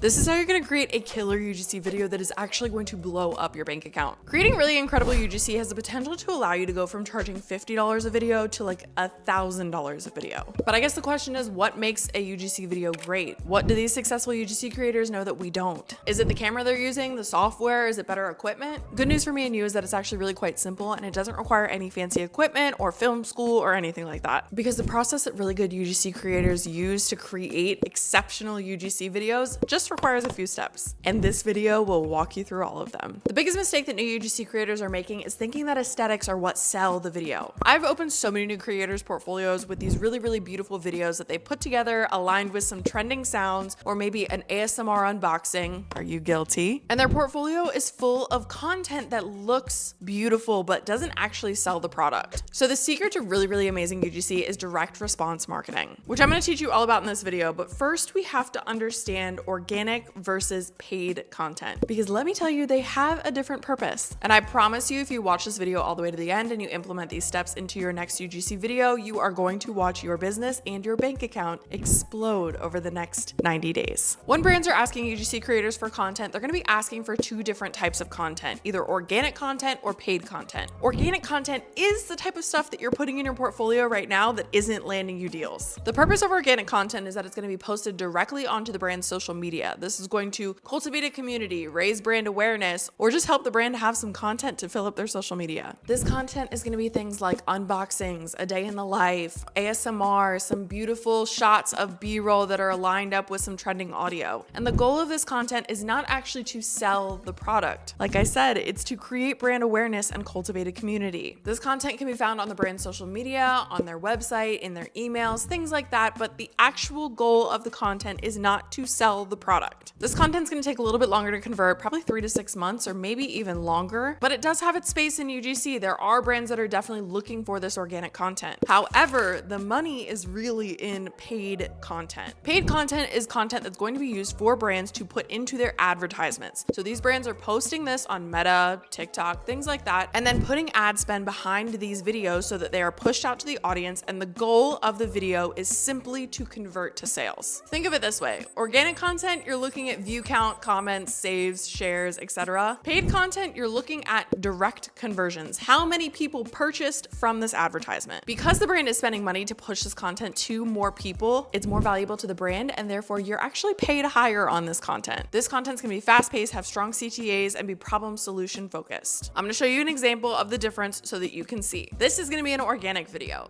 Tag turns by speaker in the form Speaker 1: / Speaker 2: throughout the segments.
Speaker 1: This is how you're going to create a killer UGC video that is actually going to blow up your bank account. Creating really incredible UGC has the potential to allow you to go from charging $50 a video to like $1,000 a video. But I guess the question is, what makes a UGC video great? What do these successful UGC creators know that we don't? Is it the camera they're using, the software? Is it better equipment? Good news for me and you is that it's actually really quite simple, and it doesn't require any fancy equipment or film school or anything like that. Because the process that really good UGC creators use to create exceptional UGC videos just requires a few steps. And this video will walk you through all of them. The biggest mistake that new UGC creators are making is thinking that aesthetics are what sell the video. I've opened so many new creators' portfolios with these really beautiful videos that they put together, aligned with some trending sounds or maybe an ASMR unboxing. Are you guilty? And their portfolio is full of content that looks beautiful but doesn't actually sell the product. So the secret to really amazing UGC is direct response marketing, which I'm going to teach you all about in this video. But first, we have to understand organic versus paid content, because let me tell you, they have a different purpose. And I promise you, if you watch this video all the way to the end and you implement these steps into your next UGC video, you are going to watch your business and your bank account explode over the next 90 days. When brands are asking UGC creators for content, they're going to be asking for two different types of content, either organic content or paid content. Organic content is the type of stuff that you're putting in your portfolio right now that isn't landing you deals. The purpose of organic content is that it's going to be posted directly onto the brand's social media. This is going to cultivate a community, raise brand awareness, or just help the brand have some content to fill up their social media. This content is going to be things like unboxings, a day in the life, ASMR, some beautiful shots of B-roll that are lined up with some trending audio. And the goal of this content is not actually to sell the product. Like I said, it's to create brand awareness and cultivate a community. This content can be found on the brand's social media, on their website, in their emails, things like that, but the actual goal of the content is not to sell the product. This content's going to take a little bit longer to convert, probably 3 to 6 months or maybe even longer, but it does have its space in UGC. There are brands that are definitely looking for this organic content. However, the money is really in paid content. Paid content is content that's going to be used for brands to put into their advertisements. So these brands are posting this on Meta, TikTok, things like that, and then putting ad spend behind these videos so that they are pushed out to the audience, and the goal of the video is simply to convert to sales. Think of it this way. Organic content, you're looking at view count, comments, saves, shares, etc. Paid content, you're looking at direct conversions. How many people purchased from this advertisement? Because the brand is spending money to push this content to more people, it's more valuable to the brand, and therefore you're actually paid higher on this content. This content's gonna be fast-paced, have strong CTAs, and be problem solution focused. I'm gonna show you an example of the difference so that you can see. This is gonna be an organic video.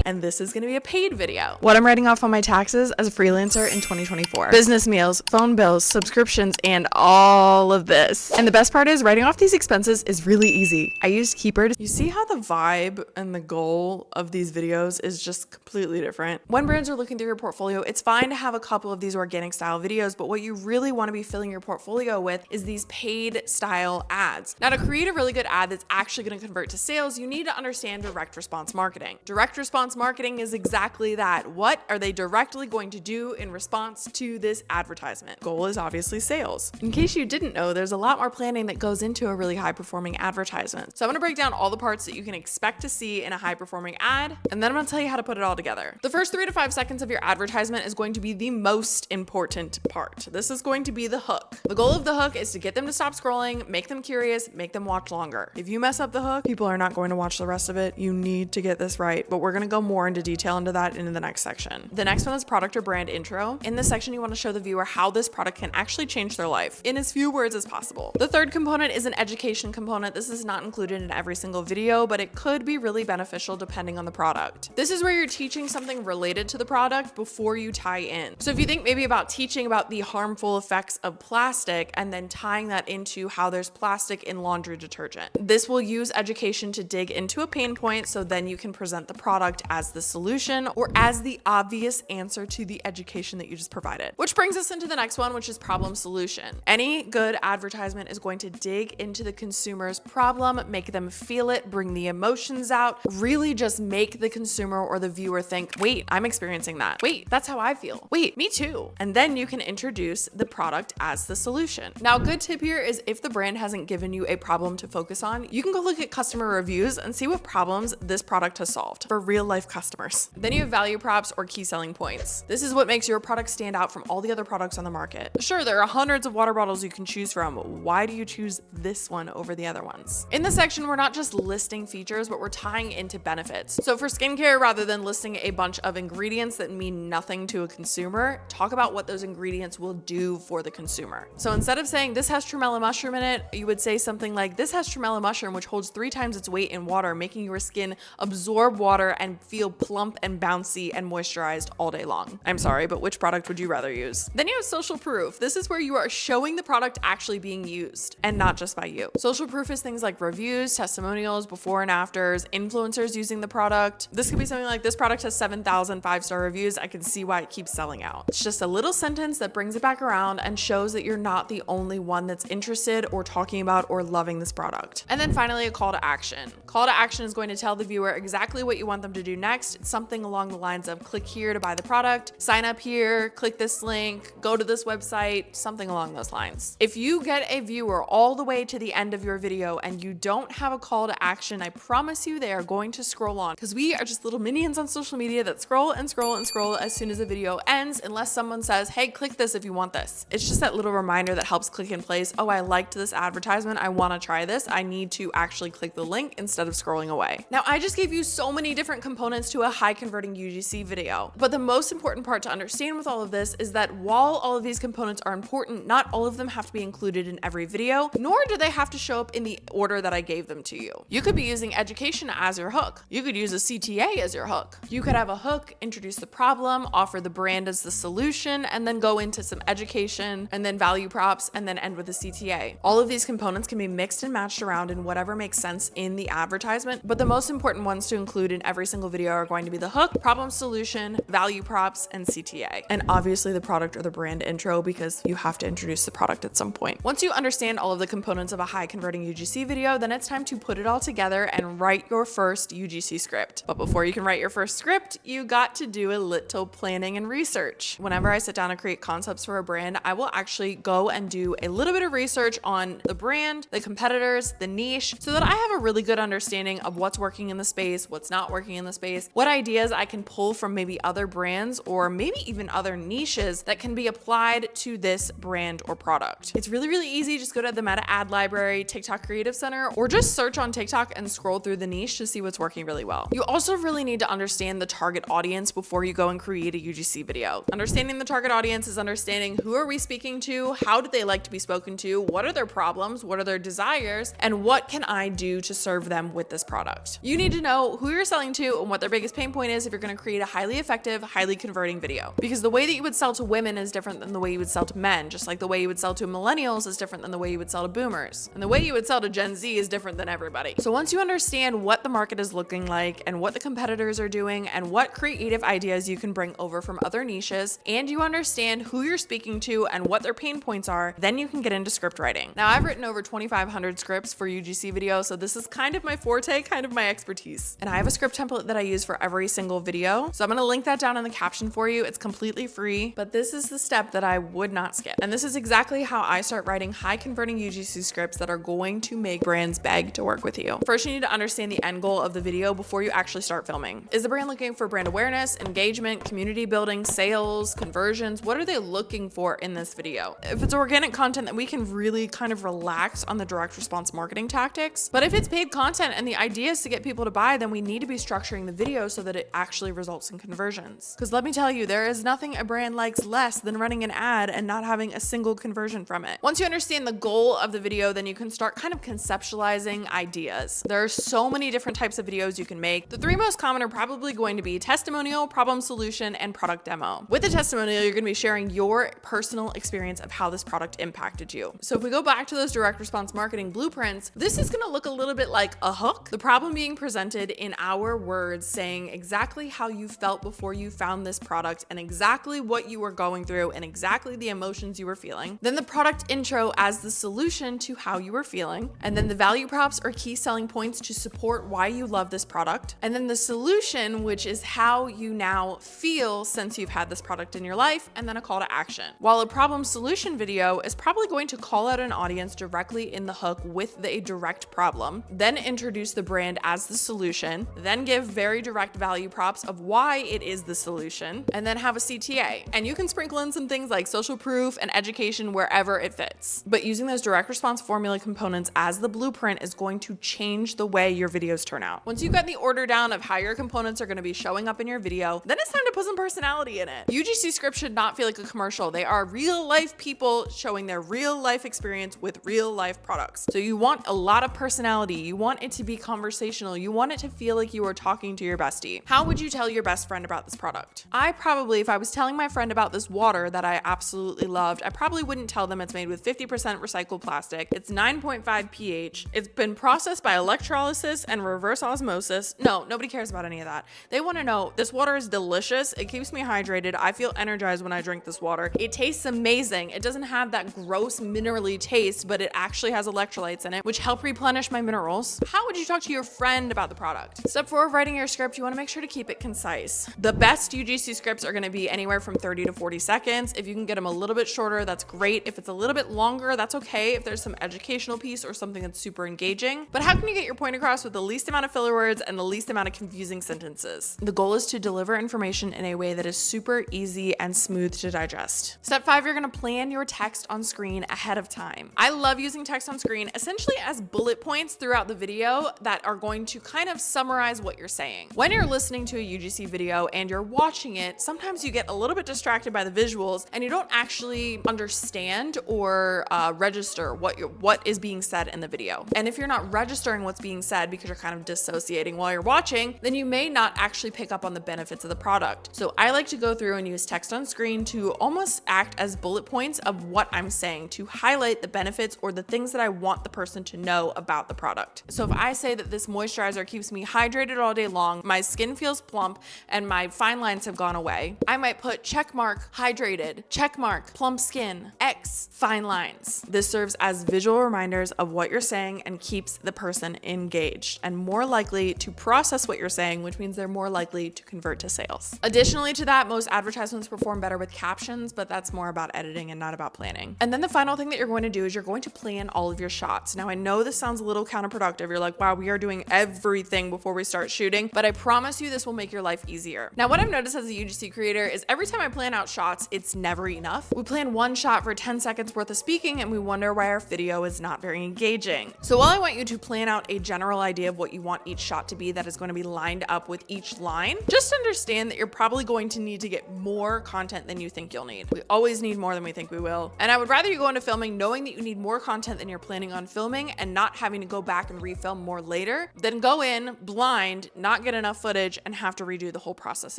Speaker 1: And this is going to be a paid video. What I'm writing off on my taxes as a freelancer in 2024. Business meals, phone bills, subscriptions, and all of this. And the best part is writing off these expenses is really easy. I used Keeper. You see how the vibe and the goal of these videos is just completely different. When brands are looking through your portfolio, it's fine to have a couple of these organic style videos, but what you really want to be filling your portfolio with is these paid style ads. Now, to create a really good ad that's actually going to convert to sales, you need to understand direct response marketing. Direct response marketing is exactly that. What are they directly going to do in response to this advertisement? Goal is obviously sales. In case you didn't know, there's a lot more planning that goes into a really high performing advertisement. So I'm going to break down all the parts that you can expect to see in a high performing ad, and then I'm going to tell you how to put it all together. The first 3 to 5 seconds of your advertisement is going to be the most important part. This is going to be the hook. The goal of the hook is to get them to stop scrolling, make them curious, make them watch longer. If you mess up the hook, people are not going to watch the rest of it. You need to get this right, but we're going to go more into detail into that in the next section. The next one is product or brand intro. In this section, you want to show the viewer how this product can actually change their life in as few words as possible. The third component is an education component. This is not included in every single video, but it could be really beneficial depending on the product. This is where you're teaching something related to the product before you tie in. So if you think maybe about teaching about the harmful effects of plastic and then tying that into how there's plastic in laundry detergent, this will use education to dig into a pain point, so then you can present the product as the solution or as the obvious answer to the education that you just provided. Which brings us into the next one, which is problem solution. Any good advertisement is going to dig into the consumer's problem, make them feel it, bring the emotions out, really just make the consumer or the viewer think, wait, I'm experiencing that. Wait, that's how I feel. Wait, me too. And then you can introduce the product as the solution. Now, a good tip here is if the brand hasn't given you a problem to focus on, you can go look at customer reviews and see what problems this product has solved for real life life customers. Then you have value props or key selling points. This is what makes your product stand out from all the other products on the market. Sure, there are hundreds of water bottles you can choose from. Why do you choose this one over the other ones? In this section, we're not just listing features, but we're tying into benefits. So for skincare, rather than listing a bunch of ingredients that mean nothing to a consumer, talk about what those ingredients will do for the consumer. So instead of saying this has tremella mushroom in it, you would say something like this has tremella mushroom, which holds 3 times its weight in water, making your skin absorb water and feel plump and bouncy and moisturized all day long. I'm sorry, but which product would you rather use? Then you have social proof. This is where you are showing the product actually being used and not just by you. Social proof is things like reviews, testimonials, before and afters, influencers using the product. This could be something like this product has 7,000 5-star reviews. I can see why it keeps selling out. It's just a little sentence that brings it back around and shows that you're not the only one that's interested or talking about or loving this product. And then finally, a call to action. Call to action is going to tell the viewer exactly what you want them to do next. It's something along the lines of click here to buy the product, sign up here, click this link, go to this website, something along those lines. If you get a viewer all the way to the end of your video and you don't have a call to action, I promise you they are going to scroll on, because we are just little minions on social media that scroll and scroll and scroll as soon as the video ends, unless someone says, hey, click this if you want this. It's just that little reminder that helps click in place. Oh, I liked this advertisement. I want to try this. I need to actually click the link instead of scrolling away. Now, I just gave you so many different components to a high converting UGC video, but the most important part to understand with all of this is that while all of these components are important, not all of them have to be included in every video, nor do they have to show up in the order that I gave them to you. You could be using education as your hook. You could use a CTA as your hook. You could have a hook, introduce the problem, offer the brand as the solution, and then go into some education and then value props and then end with a CTA. All of these components can be mixed and matched around in whatever makes sense in the advertisement, but the most important ones to include in every single video are going to be the hook, problem solution, value props, and CTA. And obviously the product or the brand intro, because you have to introduce the product at some point. Once you understand all of the components of a high converting UGC video, then it's time to put it all together and write your first UGC script. But before you can write your first script, you got to do a little planning and research. Whenever I sit down to create concepts for a brand, I will actually go and do a little bit of research on the brand, the competitors, the niche, so that I have a really good understanding of what's working in the space, what's not working in the space, what ideas I can pull from maybe other brands or maybe even other niches that can be applied to this brand or product. It's really, really easy. Just go to the Meta Ad Library, TikTok Creative Center, or just search on TikTok and scroll through the niche to see what's working really well. You also really need to understand the target audience before you go and create a UGC video. Understanding the target audience is understanding who are we speaking to, how do they like to be spoken to, what are their problems, what are their desires, and what can I do to serve them with this product. You need to know who you're selling to and what their biggest pain point is if you're going to create a highly effective, highly converting video. Because the way that you would sell to women is different than the way you would sell to men, just like the way you would sell to millennials is different than the way you would sell to boomers. And the way you would sell to Gen Z is different than everybody. So once you understand what the market is looking like and what the competitors are doing and what creative ideas you can bring over from other niches, and you understand who you're speaking to and what their pain points are, then you can get into script writing. Now, I've written over 2,500 scripts for UGC videos, so this is kind of my forte, kind of my expertise. And I have a script template that I use for every single video. So I'm gonna link that down in the caption for you. It's completely free, but this is the step that I would not skip. And this is exactly how I start writing high converting UGC scripts that are going to make brands beg to work with you. First, you need to understand the end goal of the video before you actually start filming. Is the brand looking for brand awareness, engagement, community building, sales, conversions? What are they looking for in this video? If it's organic content, then we can really kind of relax on the direct response marketing tactics. But if it's paid content and the idea is to get people to buy, then we need to be structuring the video so that it actually results in conversions. Because let me tell you, there is nothing a brand likes less than running an ad and not having a single conversion from it. Once you understand the goal of the video, then you can start kind of conceptualizing ideas. There are so many different types of videos you can make. The 3 most common are probably going to be testimonial, problem solution, and product demo. With the testimonial, you're going to be sharing your personal experience of how this product impacted you. So if we go back to those direct response marketing blueprints, this is going to look a little bit like a hook. The problem being presented in our words, saying exactly how you felt before you found this product and exactly what you were going through and exactly the emotions you were feeling. Then the product intro as the solution to how you were feeling. And then the value props or key selling points to support why you love this product. And then the solution, which is how you now feel since you've had this product in your life, and then a call to action. While a problem solution video is probably going to call out an audience directly in the hook with a direct problem, then introduce the brand as the solution, then give very very direct value props of why it is the solution, and then have a CTA. And you can sprinkle in some things like social proof and education wherever it fits. But using those direct response formula components as the blueprint is going to change the way your videos turn out. Once you've got the order down of how your components are going to be showing up in your video, then it's time to put some personality in it. UGC scripts should not feel like a commercial. They are real life people showing their real life experience with real life products. So you want a lot of personality. You want it to be conversational. You want it to feel like you are talking to your bestie. How would you tell your best friend about this product? I probably, if I was telling my friend about this water that I absolutely loved, I probably wouldn't tell them it's made with 50% recycled plastic. It's 9.5 pH. It's been processed by electrolysis and reverse osmosis. No, nobody cares about any of that. They want to know this water is delicious. It keeps me hydrated. I feel energized when I drink this water. It tastes amazing. It doesn't have that gross minerally taste, but it actually has electrolytes in it, which help replenish my minerals. How would you talk to your friend about the product? Step 4 of writing your script, you want to make sure to keep it concise. The best UGC scripts are going to be anywhere from 30 to 40 seconds. If you can get them a little bit shorter, that's great. If it's a little bit longer, that's okay if there's some educational piece or something that's super engaging. But how can you get your point across with the least amount of filler words and the least amount of confusing sentences? The goal is to deliver information in a way that is super easy and smooth to digest. Step 5, you're going to plan your text on screen ahead of time. I love using text on screen essentially as bullet points throughout the video that are going to kind of summarize what you're saying. When you're listening to a UGC video and you're watching it, sometimes you get a little bit distracted by the visuals and you don't actually understand or register what is being said in the video. And if you're not registering what's being said because you're kind of dissociating while you're watching, then you may not actually pick up on the benefits of the product. So I like to go through and use text on screen to almost act as bullet points of what I'm saying to highlight the benefits or the things that I want the person to know about the product. So if I say that this moisturizer keeps me hydrated all day long, my skin feels plump, and my fine lines have gone away, I might put check mark hydrated, check mark plump skin, X fine lines. This serves as visual reminders of what you're saying and keeps the person engaged and more likely to process what you're saying, which means they're more likely to convert to sales. Additionally to that, most advertisements perform better with captions, but that's more about editing and not about planning. And then the final thing that you're going to do is you're going to plan all of your shots. Now I know this sounds a little counterproductive. You're like, wow, we are doing everything before we start shooting, but I promise you this will make your life easier. Now what I've noticed as a UGC creator is every time I plan out shots, it's never enough. We plan one shot for 10 seconds worth of speaking and we wonder why our video is not very engaging. So while I want you to plan out a general idea of what you want each shot to be that is going to be lined up with each line, just understand that you're probably going to need to get more content than you think you'll need. We always need more than we think we will. And I would rather you go into filming knowing that you need more content than you're planning on filming and not having to go back and refilm more later than go in blind, not get enough footage, and have to redo the whole process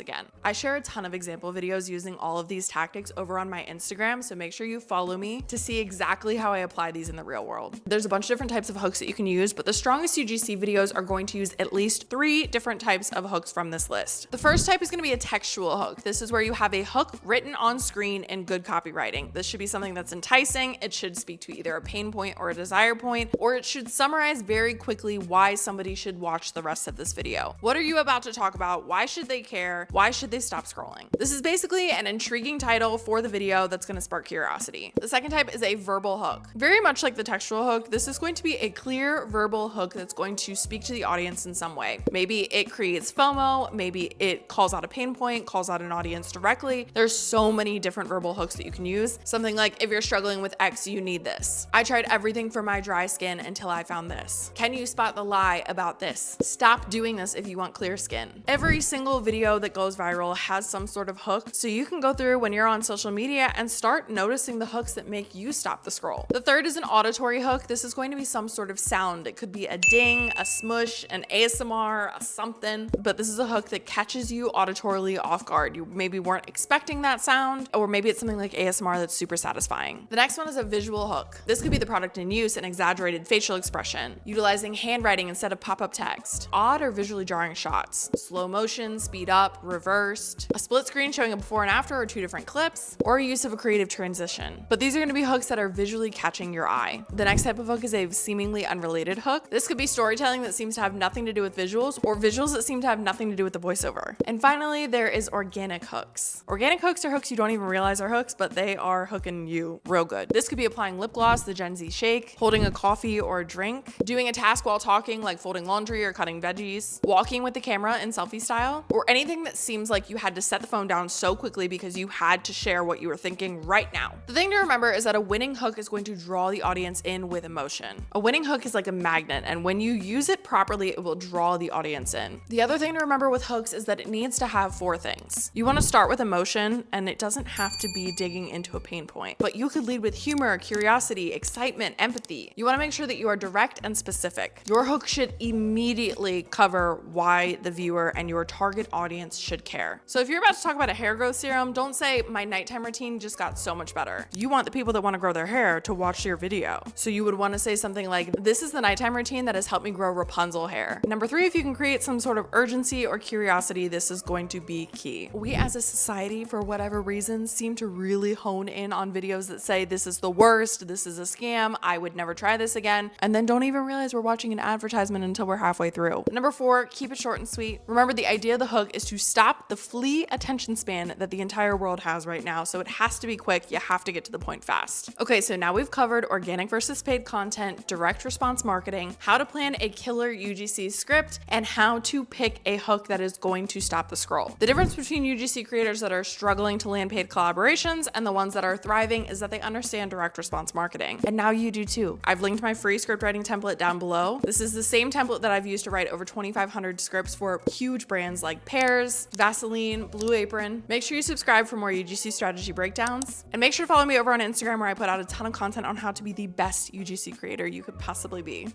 Speaker 1: again. I share a ton of example videos using all of these tactics over on my Instagram, so make sure you follow me to see exactly how I apply these in the real world. There's a bunch of different types of hooks that you can use, but the strongest UGC videos are going to use at least 3 different types of hooks from this list. The first type is going to be a textual hook. This is where you have a hook written on screen in good copywriting. This should be something that's enticing. It should speak to either a pain point or a desire point, or it should summarize very quickly why somebody should watch the rest of this video. What are you about to talk about? Why should they care? Why should they stop scrolling? This is basically an intriguing title for the video that's going to spark curiosity. The second type is a verbal hook. Very much like the textual hook, this is going to be a clear verbal hook that's going to speak to the audience in some way. Maybe it creates FOMO, maybe it calls out a pain point, calls out an audience directly. There's so many different verbal hooks that you can use. Something like, if you're struggling with X, you need this. I tried everything for my dry skin until I found this. Can you spot the lie about this? Stop doing this if you want clear skin. Every single video that goes viral has some sort of hook, so you can go through when you're on social media and start noticing the hooks that make you stop the scroll. The third is an auditory hook. This is going to be some sort of sound. It could be a ding, a smush, an ASMR, a something, but this is a hook that catches you auditorily off guard. You maybe weren't expecting that sound, or maybe it's something like ASMR that's super satisfying. The next one is a visual hook. This could be the product in use, an exaggerated facial expression, utilizing handwriting instead of pop-up text, odd or visually jarring shots, slow motion, speed up, reversed, a split screen showing a before and after or 2 different clips, or use of a creative transition. But these are going to be hooks that are visually catching your eye. The next type of hook is a seemingly unrelated hook. This could be storytelling that seems to have nothing to do with visuals, or visuals that seem to have nothing to do with the voiceover. And finally, there is organic hooks. Organic hooks are hooks you don't even realize are hooks, but they are hooking you real good. This could be applying lip gloss, the Gen Z shake, holding a coffee or a drink, doing a task while talking like folding laundry or cutting veggies, walking playing with the camera in selfie style, or anything that seems like you had to set the phone down so quickly because you had to share what you were thinking right now. The thing to remember is that a winning hook is going to draw the audience in with emotion. A winning hook is like a magnet, and when you use it properly, it will draw the audience in. The other thing to remember with hooks is that it needs to have 4 things. You want to start with emotion, and it doesn't have to be digging into a pain point, but you could lead with humor, curiosity, excitement, empathy. You want to make sure that you are direct and specific. Your hook should immediately cover why the viewer and your target audience should care. So if you're about to talk about a hair growth serum, don't say my nighttime routine just got so much better. You want the people that want to grow their hair to watch your video. So you would want to say something like, this is the nighttime routine that has helped me grow Rapunzel hair. Number 3, if you can create some sort of urgency or curiosity, this is going to be key. We as a society, for whatever reason, seem to really hone in on videos that say this is the worst, this is a scam, I would never try this again, and then don't even realize we're watching an advertisement until we're halfway through. Number 4, keep it short and sweet. Remember, the idea of the hook is to stop the flea attention span that the entire world has right now, so it has to be quick. You have to get to the point fast. Okay, so now we've covered organic versus paid content, direct response marketing, how to plan a killer UGC script, and how to pick a hook that is going to stop the scroll. The difference between UGC creators that are struggling to land paid collaborations and the ones that are thriving is that they understand direct response marketing. And now you do too. I've linked my free script writing template down below. This is the same template that I've used to write over 2,500 scripts for huge brands like Pears, Vaseline, Blue Apron. Make sure you subscribe for more UGC strategy breakdowns, and make sure to follow me over on Instagram, where I put out a ton of content on how to be the best UGC creator you could possibly be.